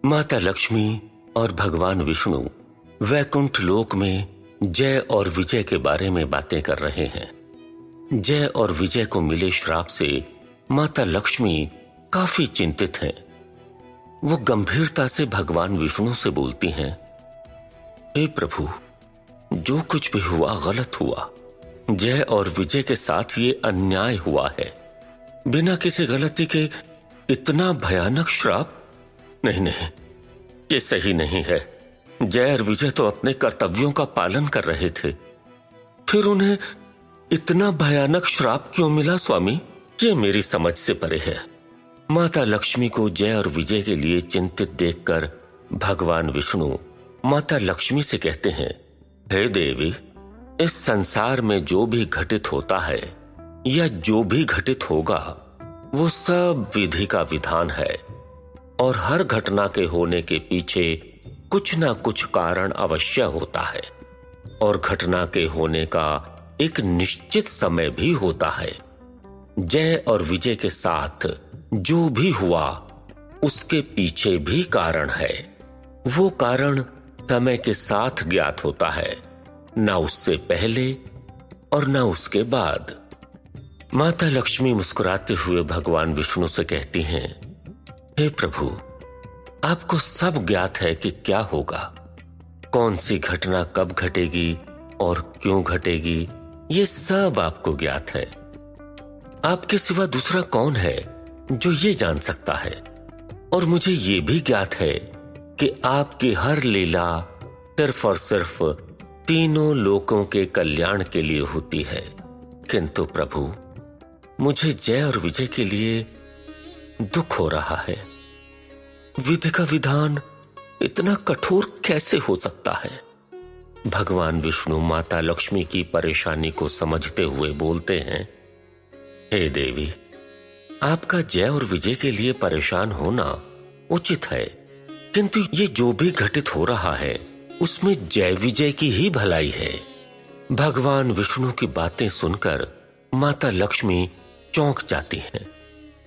माता लक्ष्मी और भगवान विष्णु वैकुंठ लोक में जय और विजय के बारे में बातें कर रहे हैं। जय और विजय को मिले श्राप से माता लक्ष्मी काफी चिंतित हैं। वो गंभीरता से भगवान विष्णु से बोलती हैं, हे प्रभु, जो कुछ भी हुआ गलत हुआ। जय और विजय के साथ ये अन्याय हुआ है। बिना किसी गलती के इतना भयानक श्राप, नहीं, ये सही नहीं है। जय और विजय तो अपने कर्तव्यों का पालन कर रहे थे, फिर उन्हें इतना भयानक श्राप क्यों मिला स्वामी? ये मेरी समझ से परे है। माता लक्ष्मी को जय और विजय के लिए चिंतित देखकर भगवान विष्णु माता लक्ष्मी से कहते हैं, हे देवी, इस संसार में जो भी घटित होता है या जो भी घटित होगा वो सब विधि का विधान है और हर घटना के होने के पीछे कुछ ना कुछ कारण अवश्य होता है और घटना के होने का एक निश्चित समय भी होता है। जय और विजय के साथ जो भी हुआ उसके पीछे भी कारण है। वो कारण समय के साथ ज्ञात होता है, ना उससे पहले और ना उसके बाद। माता लक्ष्मी मुस्कुराते हुए भगवान विष्णु से कहती हैं, हे प्रभु, आपको सब ज्ञात है कि क्या होगा, कौन सी घटना कब घटेगी और क्यों घटेगी, ये सब आपको ज्ञात है। आपके सिवा दूसरा कौन है जो ये जान सकता है? और मुझे ये भी ज्ञात है कि आपकी हर लीला सिर्फ और सिर्फ तीनों लोकों के कल्याण के लिए होती है। किंतु प्रभु, मुझे जय और विजय के लिए दुख हो रहा है। विधि का विधान इतना कठोर कैसे हो सकता है? भगवान विष्णु माता लक्ष्मी की परेशानी को समझते हुए बोलते हैं, हे देवी, आपका जय और विजय के लिए परेशान होना उचित है, किंतु ये जो भी घटित हो रहा है उसमें जय विजय की ही भलाई है। भगवान विष्णु की बातें सुनकर माता लक्ष्मी चौंक जाती हैं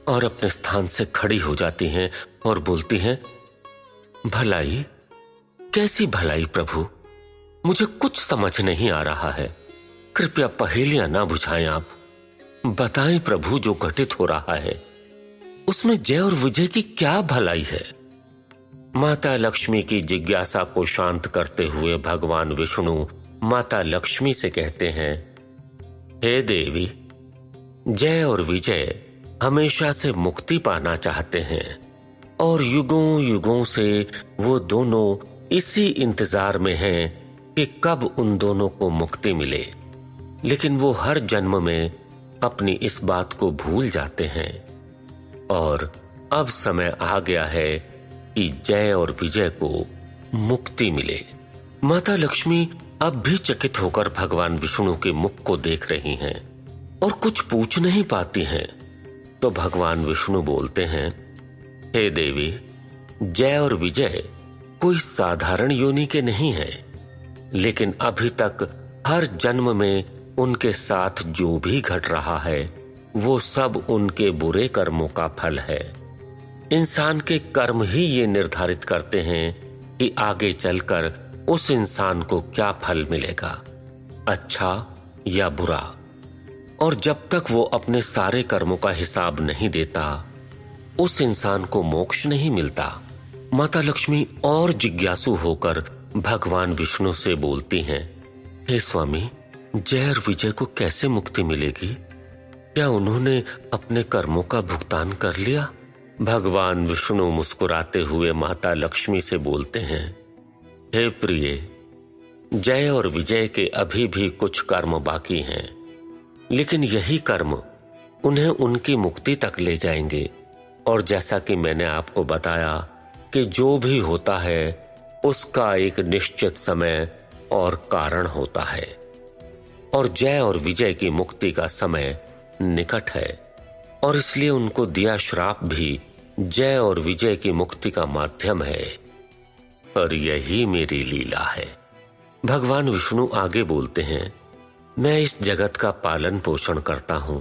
और अपने स्थान से खड़ी हो जाती हैं और बोलती हैं, भलाई? कैसी भलाई प्रभु? मुझे कुछ समझ नहीं आ रहा है। कृपया पहेलियां ना बुझाएं आप। बताएं प्रभु, जो घटित हो रहा है उसमें जय और विजय की क्या भलाई है? माता लक्ष्मी की जिज्ञासा को शांत करते हुए भगवान विष्णु माता लक्ष्मी से कहते हैं, हे देवी, जय और विजय हमेशा से मुक्ति पाना चाहते हैं और युगों युगों से वो दोनों इसी इंतजार में हैं कि कब उन दोनों को मुक्ति मिले। लेकिन वो हर जन्म में अपनी इस बात को भूल जाते हैं और अब समय आ गया है कि जय और विजय को मुक्ति मिले। माता लक्ष्मी अब भी चकित होकर भगवान विष्णु के मुख को देख रही हैं और कुछ पूछ नहीं पाती हैं। तो भगवान विष्णु बोलते हैं, हे देवी, जय और विजय कोई साधारण योनि के नहीं है, लेकिन अभी तक हर जन्म में उनके साथ जो भी घट रहा है वो सब उनके बुरे कर्मों का फल है। इंसान के कर्म ही ये निर्धारित करते हैं कि आगे चलकर उस इंसान को क्या फल मिलेगा, अच्छा या बुरा। और जब तक वो अपने सारे कर्मों का हिसाब नहीं देता, उस इंसान को मोक्ष नहीं मिलता। माता लक्ष्मी और जिज्ञासु होकर भगवान विष्णु से बोलती हैं, हे स्वामी, जय और विजय को कैसे मुक्ति मिलेगी? क्या उन्होंने अपने कर्मों का भुगतान कर लिया? भगवान विष्णु मुस्कुराते हुए माता लक्ष्मी से बोलते हैं, हे प्रिय, जय और विजय के अभी भी कुछ कर्म बाकी हैं, लेकिन यही कर्म उन्हें उनकी मुक्ति तक ले जाएंगे। और जैसा कि मैंने आपको बताया कि जो भी होता है उसका एक निश्चित समय और कारण होता है और जय और विजय की मुक्ति का समय निकट है और इसलिए उनको दिया श्राप भी जय और विजय की मुक्ति का माध्यम है और यही मेरी लीला है। भगवान विष्णु आगे बोलते हैं, मैं इस जगत का पालन पोषण करता हूं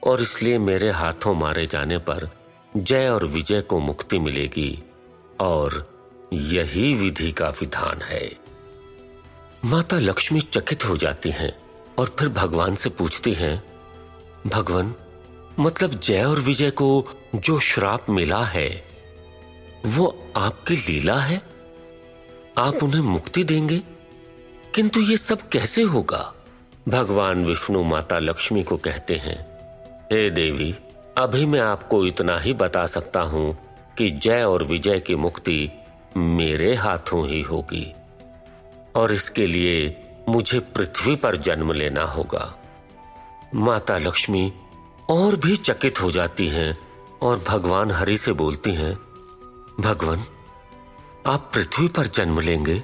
और इसलिए मेरे हाथों मारे जाने पर जय और विजय को मुक्ति मिलेगी और यही विधि का विधान है। माता लक्ष्मी चकित हो जाती हैं और फिर भगवान से पूछती हैं, भगवान, मतलब जय और विजय को जो श्राप मिला है वो आपकी लीला है? आप उन्हें मुक्ति देंगे? किंतु ये सब कैसे होगा? भगवान विष्णु माता लक्ष्मी को कहते हैं, हे देवी, अभी मैं आपको इतना ही बता सकता हूं कि जय और विजय की मुक्ति मेरे हाथों ही होगी और इसके लिए मुझे पृथ्वी पर जन्म लेना होगा। माता लक्ष्मी और भी चकित हो जाती हैं और भगवान हरि से बोलती हैं, भगवान, आप पृथ्वी पर जन्म लेंगे,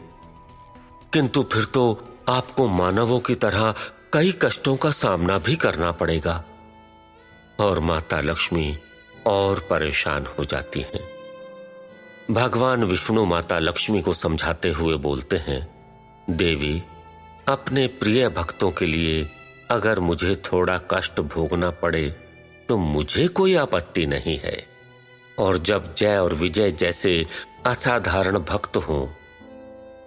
किंतु फिर तो आपको मानवों की तरह कई कष्टों का सामना भी करना पड़ेगा। और माता लक्ष्मी और परेशान हो जाती हैं। भगवान विष्णु माता लक्ष्मी को समझाते हुए बोलते हैं, देवी, अपने प्रिय भक्तों के लिए अगर मुझे थोड़ा कष्ट भोगना पड़े तो मुझे कोई आपत्ति नहीं है, और जब जय और विजय जैसे असाधारण भक्त हों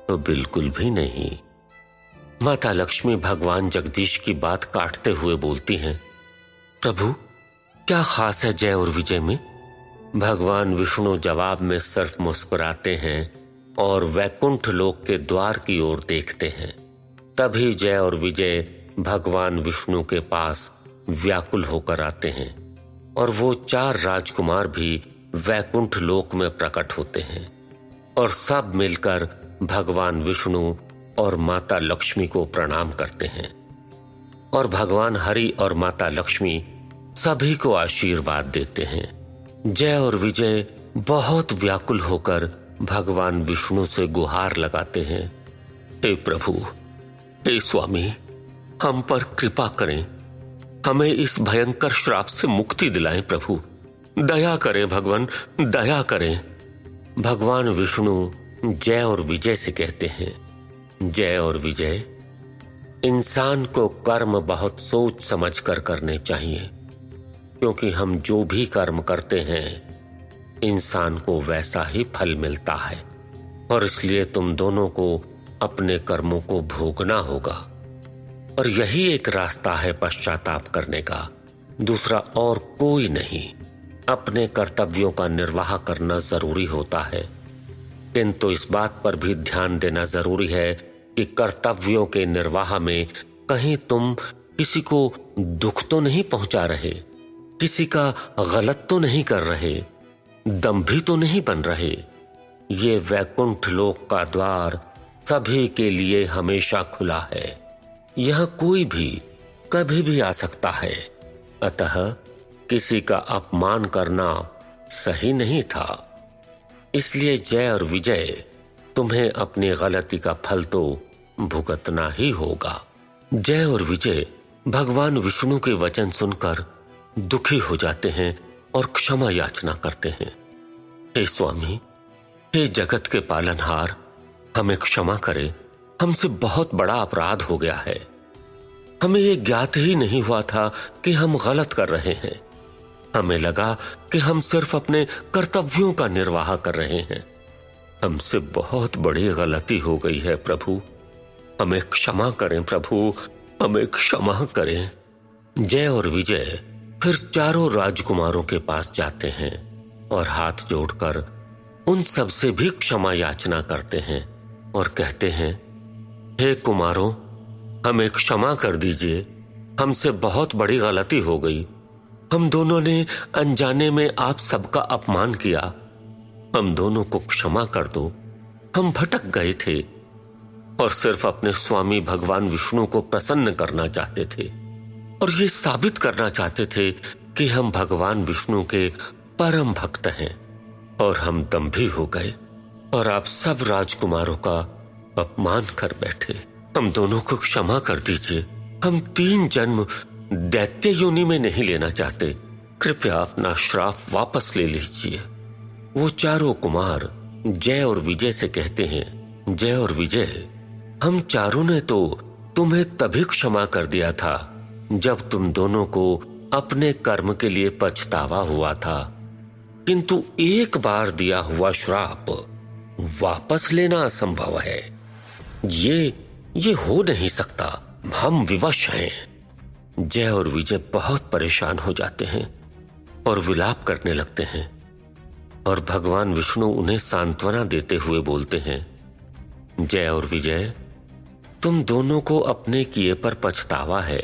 तो बिल्कुल भी नहीं। माता लक्ष्मी भगवान जगदीश की बात काटते हुए बोलती हैं, प्रभु, क्या खास है जय और विजय में? भगवान विष्णु जवाब में सिर्फ मुस्कुराते हैं और वैकुंठ लोक के द्वार की ओर देखते हैं। तभी जय और विजय भगवान विष्णु के पास व्याकुल होकर आते हैं और वो 4 राजकुमार भी वैकुंठ लोक में प्रकट होते हैं और सब मिलकर भगवान विष्णु और माता लक्ष्मी को प्रणाम करते हैं। और भगवान हरि और माता लक्ष्मी सभी को आशीर्वाद देते हैं। जय और विजय बहुत व्याकुल होकर भगवान विष्णु से गुहार लगाते हैं, हे प्रभु, हे स्वामी, हम पर कृपा करें, हमें इस भयंकर श्राप से मुक्ति दिलाएं। प्रभु, दया करें भगवान, दया करें। भगवान विष्णु जय और विजय से कहते हैं, जय और विजय, इंसान को कर्म बहुत सोच समझ कर करने चाहिए, क्योंकि हम जो भी कर्म करते हैं इंसान को वैसा ही फल मिलता है, और इसलिए तुम दोनों को अपने कर्मों को भोगना होगा। और यही एक रास्ता है पश्चाताप करने का, दूसरा और कोई नहीं। अपने कर्तव्यों का निर्वाह करना जरूरी होता है, किंतु इस बात पर भी ध्यान देना जरूरी है कि कर्तव्यों के निर्वाह में कहीं तुम किसी को दुख तो नहीं पहुंचा रहे, किसी का गलत तो नहीं कर रहे, दंभी तो नहीं बन रहे। ये वैकुंठ लोक का द्वार सभी के लिए हमेशा खुला है, यहां कोई भी कभी भी आ सकता है। अतः किसी का अपमान करना सही नहीं था। इसलिए जय और विजय, तुम्हें अपनी गलती का फल तो भुगतना ही होगा। जय और विजय भगवान विष्णु के वचन सुनकर दुखी हो जाते हैं और क्षमा याचना करते हैं। हे स्वामी, हे जगत के पालनहार, हमें क्षमा करें, हमसे बहुत बड़ा अपराध हो गया है। हमें ये ज्ञात ही नहीं हुआ था कि हम गलत कर रहे हैं। हमें लगा कि हम सिर्फ अपने कर्तव्यों का निर्वाह कर रहे हैं। हमसे बहुत बड़ी गलती हो गई है प्रभु, हमें क्षमा करें प्रभु, हमें क्षमा करें। जय और विजय फिर चारों राजकुमारों के पास जाते हैं और हाथ जोड़कर उन सब से भी क्षमा याचना करते हैं और कहते हैं, हे कुमारों, हमें क्षमा कर दीजिए, हमसे बहुत बड़ी गलती हो गई। हम दोनों ने अनजाने में आप सबका अपमान किया, हम दोनों को क्षमा कर दो। हम भटक गए थे और सिर्फ अपने स्वामी भगवान विष्णु को प्रसन्न करना चाहते थे और ये साबित करना चाहते थे कि हम भगवान विष्णु के परम भक्त हैं, और हम दंभी हो गए और आप सब राजकुमारों का अपमान कर बैठे। हम दोनों को क्षमा कर दीजिए, हम 3 जन्म दैत्य योनि में नहीं लेना चाहते, कृपया अपना श्राप वापस ले लीजिए। वो चारों कुमार जय और विजय से कहते हैं, जय और विजय, हम चारों ने तो तुम्हें तभी क्षमा कर दिया था जब तुम दोनों को अपने कर्म के लिए पछतावा हुआ था, किंतु एक बार दिया हुआ श्राप वापस लेना असंभव है। ये हो नहीं सकता। हम विवश हैं। जय और विजय बहुत परेशान हो जाते हैं और विलाप करने लगते हैं, और भगवान विष्णु उन्हें सांत्वना देते हुए बोलते हैं, जय और विजय, तुम दोनों को अपने किए पर पछतावा है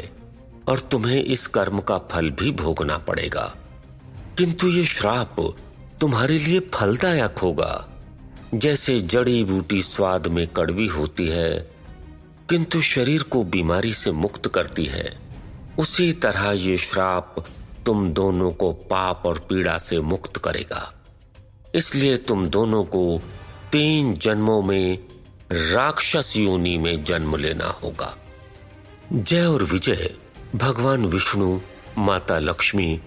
और तुम्हें इस कर्म का फल भी भोगना पड़ेगा, किंतु ये श्राप तुम्हारे लिए फलदायक होगा। जैसे जड़ी बूटी स्वाद में कड़वी होती है किंतु शरीर को बीमारी से मुक्त करती है, उसी तरह ये श्राप तुम दोनों को पाप और पीड़ा से मुक्त करेगा। इसलिए तुम दोनों को 3 जन्मों में राक्षस योनि में जन्म लेना होगा। जय और विजय भगवान विष्णु, माता लक्ष्मी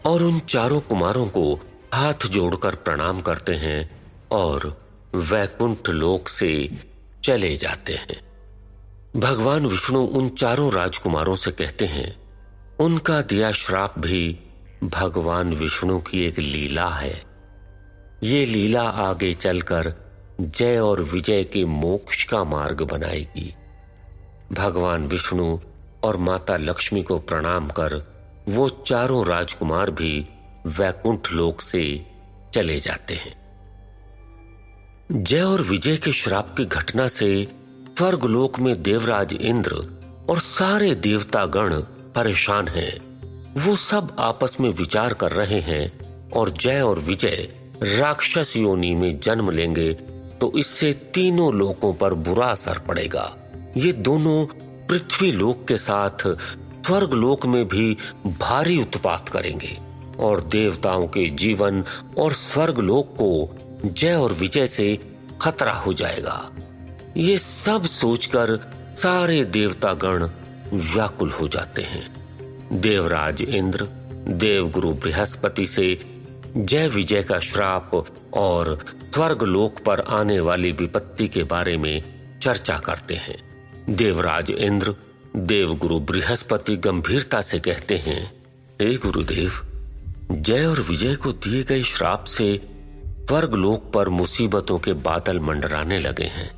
और उन चारों कुमारों को हाथ जोड़कर प्रणाम करते हैं और वैकुंठ लोक से चले जाते हैं। भगवान विष्णु उन चारों राजकुमारों से कहते हैं, उनका दिया श्राप भी भगवान विष्णु की एक लीला है। ये लीला आगे चलकर जय और विजय के मोक्ष का मार्ग बनाएगी। भगवान विष्णु और माता लक्ष्मी को प्रणाम कर वो चारों राजकुमार भी वैकुंठ लोक से चले जाते हैं। जय और विजय के श्राप की घटना से स्वर्गलोक में देवराज इंद्र और सारे देवतागण परेशान हैं। वो सब आपस में विचार कर रहे हैं और जय और विजय राक्षस योनि में जन्म लेंगे तो इससे तीनों लोकों पर बुरा असर पड़ेगा। ये दोनों पृथ्वी लोक के साथ स्वर्गलोक में भी भारी उत्पात करेंगे और देवताओं के जीवन और स्वर्गलोक को जय और विजय से खतरा हो जाएगा। ये सब सोचकर सारे देवतागण व्याकुल हो जाते हैं। देवराज इंद्र देवगुरु बृहस्पति से जय विजय का श्राप और स्वर्गलोक पर आने वाली विपत्ति के बारे में चर्चा करते हैं। देवराज इंद्र देवगुरु बृहस्पति गंभीरता से कहते हैं, हे गुरुदेव, जय और विजय को दिए गए श्राप से स्वर्गलोक पर मुसीबतों के बादल मंडराने लगे हैं।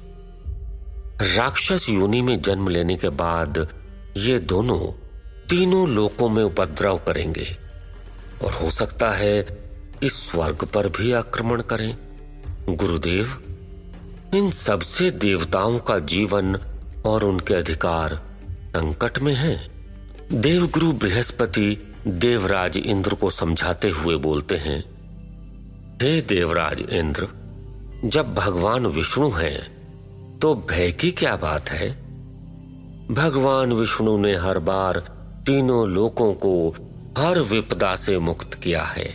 राक्षस योनि में जन्म लेने के बाद ये दोनों तीनों लोकों में उपद्रव करेंगे और हो सकता है इस स्वर्ग पर भी आक्रमण करें। गुरुदेव, इन सबसे देवताओं का जीवन और उनके अधिकार संकट में हैं। देवगुरु बृहस्पति देवराज इंद्र को समझाते हुए बोलते हैं, हे देवराज इंद्र, जब भगवान विष्णु हैं तो भय की क्या बात है। भगवान विष्णु ने हर बार तीनों लोकों को हर विपदा से मुक्त किया है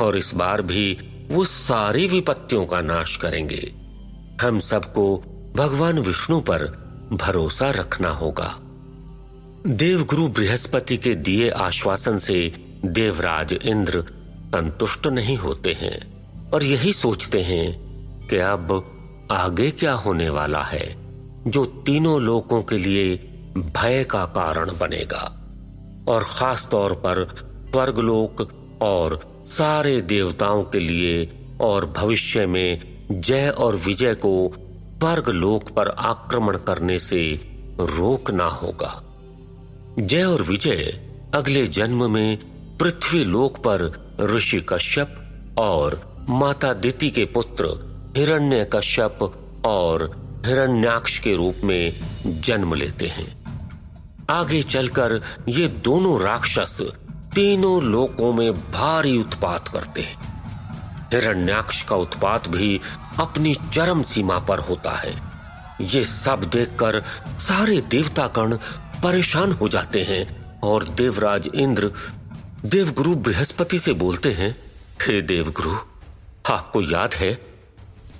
और इस बार भी वो सारी विपत्तियों का नाश करेंगे। हम सबको भगवान विष्णु पर भरोसा रखना होगा। देवगुरु बृहस्पति के दिए आश्वासन से देवराज इंद्र संतुष्ट नहीं होते हैं और यही सोचते हैं कि अब आगे क्या होने वाला है जो तीनों लोकों के लिए भय का कारण बनेगा और खास तौर पर स्वर्गलोक और सारे देवताओं के लिए और भविष्य में जय और विजय को स्वर्गलोक पर आक्रमण करने से रोकना होगा। जय और विजय अगले जन्म में पृथ्वी लोक पर ऋषि कश्यप और माता दिति के पुत्र हिरण्यकश्यप और हिरण्याक्ष के रूप में जन्म लेते हैं। आगे चलकर ये दोनों राक्षस तीनों लोकों में भारी उत्पात करते हैं। हिरण्याक्ष का उत्पात भी अपनी चरम सीमा पर होता है। ये सब देखकर सारे देवतागण परेशान हो जाते हैं और देवराज इंद्र देवगुरु बृहस्पति से बोलते हैं, हे देवगुरु, आपको याद है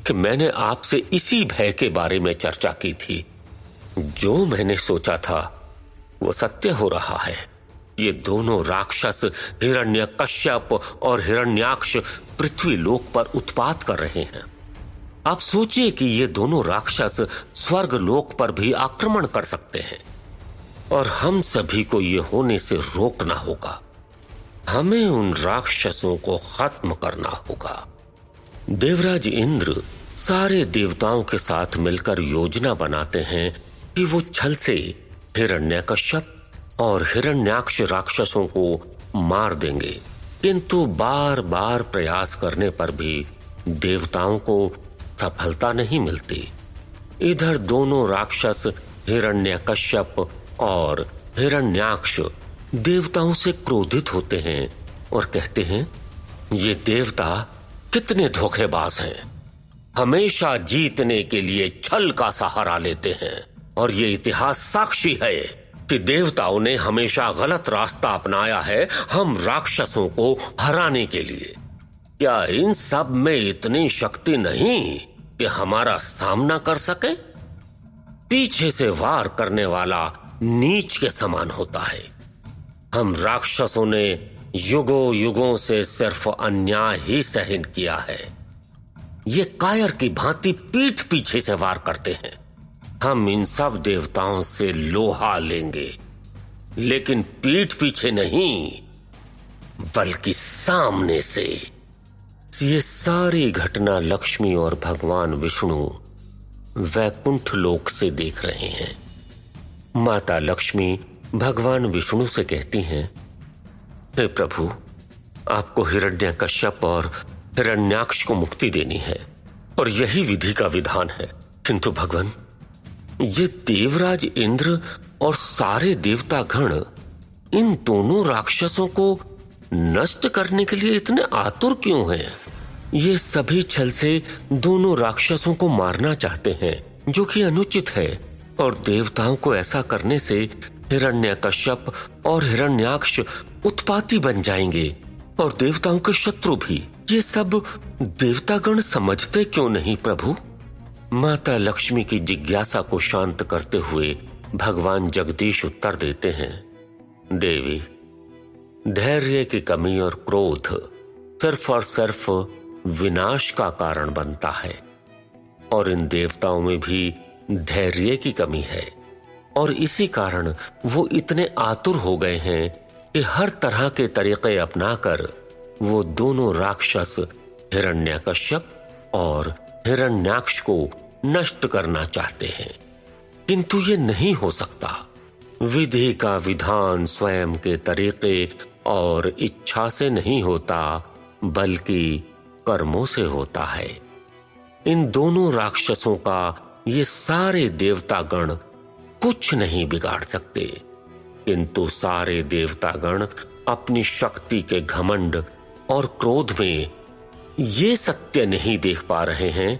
कि मैंने आपसे इसी भय के बारे में चर्चा की थी। जो मैंने सोचा था वो सत्य हो रहा है। ये दोनों राक्षस हिरण्यकश्यप और हिरण्याक्ष पृथ्वी लोक पर उत्पात कर रहे हैं। आप सोचिए कि ये दोनों राक्षस स्वर्ग लोक पर भी आक्रमण कर सकते हैं और हम सभी को ये होने से रोकना होगा। हमें उन राक्षसों को खत्म करना होगा। देवराज इंद्र सारे देवताओं के साथ मिलकर योजना बनाते हैं कि वो छल से हिरण्यकश्यप और हिरण्याक्ष राक्षसों को मार देंगे, किंतु बार बार प्रयास करने पर भी देवताओं को सफलता नहीं मिलती। इधर दोनों राक्षस हिरण्यकश्यप और हिरण्याक्ष देवताओं से क्रोधित होते हैं और कहते हैं, ये देवता कितने धोखेबाज हैं, हमेशा जीतने के लिए छल का सहारा लेते हैं और ये इतिहास साक्षी है कि देवताओं ने हमेशा गलत रास्ता अपनाया है हम राक्षसों को हराने के लिए। क्या इन सब में इतनी शक्ति नहीं कि हमारा सामना कर सके? पीछे से वार करने वाला नीच के समान होता है। हम राक्षसों ने युगों युगों से सिर्फ अन्याय ही सहन किया है। ये कायर की भांति पीठ पीछे से वार करते हैं। हम इन सब देवताओं से लोहा लेंगे, लेकिन पीठ पीछे नहीं बल्कि सामने से। ये सारी घटना लक्ष्मी और भगवान विष्णु वैकुंठ लोक से देख रहे हैं। माता लक्ष्मी भगवान विष्णु से कहती हैं, हे प्रभु, आपको हिरण्यकश्यप और हिरण्याक्ष को मुक्ति देनी है और यही विधि का विधान है। किंतु भगवान, ये देवराज इंद्र और सारे देवता गण इन दोनों राक्षसों को नष्ट करने के लिए इतने आतुर क्यों हैं? ये सभी छल से दोनों राक्षसों को मारना चाहते हैं, जो कि अनुचित है, और देवताओं को ऐसा करने से हिरण्यकश्यप और हिरण्याक्ष उत्पाती बन जाएंगे और देवताओं के शत्रु भी। ये सब देवतागण समझते क्यों नहीं प्रभु? माता लक्ष्मी की जिज्ञासा को शांत करते हुए भगवान जगदीश उत्तर देते हैं, देवी, धैर्य की कमी और क्रोध सिर्फ और सिर्फ विनाश का कारण बनता है, और इन देवताओं में भी धैर्य की कमी है, और इसी कारण वो इतने आतुर हो गए हैं कि हर तरह के तरीके अपनाकर वो दोनों राक्षस हिरण्यकश्यप और हिरण्याक्ष को नष्ट करना चाहते हैं। किंतु ये नहीं हो सकता। विधि का विधान स्वयं के तरीके और इच्छा से नहीं होता, बल्कि कर्मों से होता है। इन दोनों राक्षसों का ये सारे देवतागण कुछ नहीं बिगाड़ सकते, किंतु सारे देवतागण अपनी शक्ति के घमंड और क्रोध में ये सत्य नहीं देख पा रहे हैं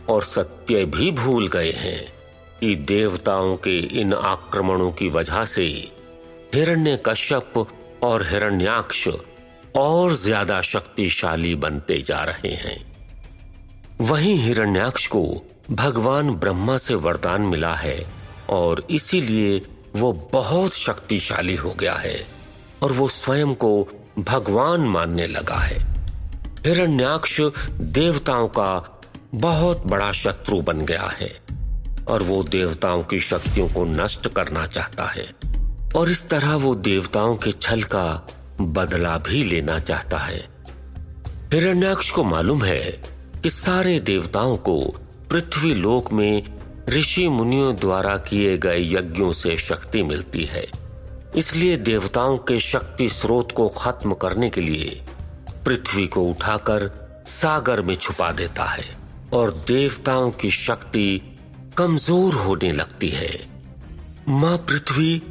और सत्य भी भूल गए हैं कि देवताओं के इन आक्रमणों की वजह से हिरण्यकश्यप और हिरण्याक्ष और ज्यादा शक्तिशाली बनते जा रहे हैं। वहीं हिरण्याक्ष को भगवान ब्रह्मा से वरदान मिला है और इसीलिए वो बहुत शक्तिशाली हो गया है और वो स्वयं को भगवान मानने लगा है। हिरण्याक्ष देवताओं का बहुत बड़ा शत्रु बन गया है और वो देवताओं की शक्तियों को नष्ट करना चाहता है, और इस तरह वो देवताओं के छल का बदला भी लेना चाहता है। हिरण्याक्ष को मालूम है कि सारे देवताओं को पृथ्वी लोक में ऋषि मुनियों द्वारा किए गए यज्ञों से शक्ति मिलती है, इसलिए देवताओं के शक्ति स्रोत को खत्म करने के लिए पृथ्वी को उठाकर सागर में छुपा देता है और देवताओं की शक्ति कमजोर होने लगती है। मां पृथ्वी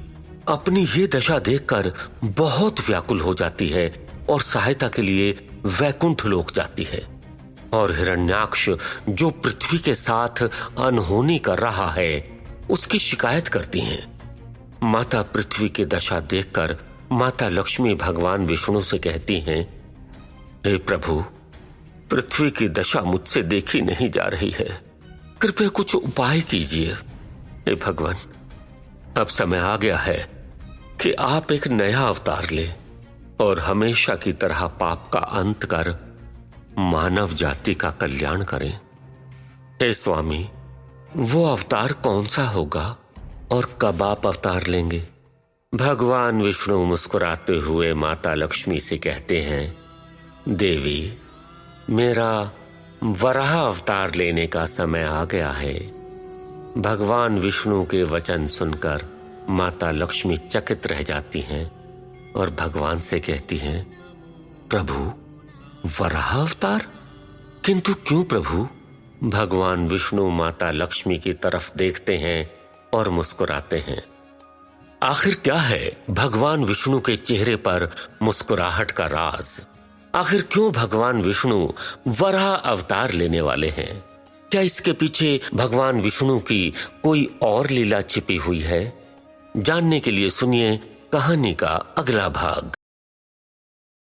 अपनी ये दशा देखकर बहुत व्याकुल हो जाती है और सहायता के लिए वैकुंठ लोक जाती है, और हिरण्याक्ष जो पृथ्वी के साथ अनहोनी कर रहा है उसकी शिकायत करती हैं। माता पृथ्वी की दशा देखकर माता लक्ष्मी भगवान विष्णु से कहती हैं, हे प्रभु, पृथ्वी की दशा मुझसे देखी नहीं जा रही है, कृपया कुछ उपाय कीजिए। हे भगवान, अब समय आ गया है कि आप एक नया अवतार लें और हमेशा की तरह पाप का अंत कर मानव जाति का कल्याण करें। हे स्वामी, वो अवतार कौन सा होगा और कब आप अवतार लेंगे? भगवान विष्णु मुस्कुराते हुए माता लक्ष्मी से कहते हैं, देवी, मेरा वराह अवतार लेने का समय आ गया है। भगवान विष्णु के वचन सुनकर माता लक्ष्मी चकित रह जाती हैं और भगवान से कहती हैं, प्रभु, वराह अवतार? किंतु क्यों प्रभु? भगवान विष्णु माता लक्ष्मी की तरफ देखते हैं और मुस्कुराते हैं। आखिर क्या है भगवान विष्णु के चेहरे पर मुस्कुराहट का राज? आखिर क्यों भगवान विष्णु वराह अवतार लेने वाले हैं? क्या इसके पीछे भगवान विष्णु की कोई और लीला छिपी हुई है? जानने के लिए सुनिए कहानी का अगला भाग।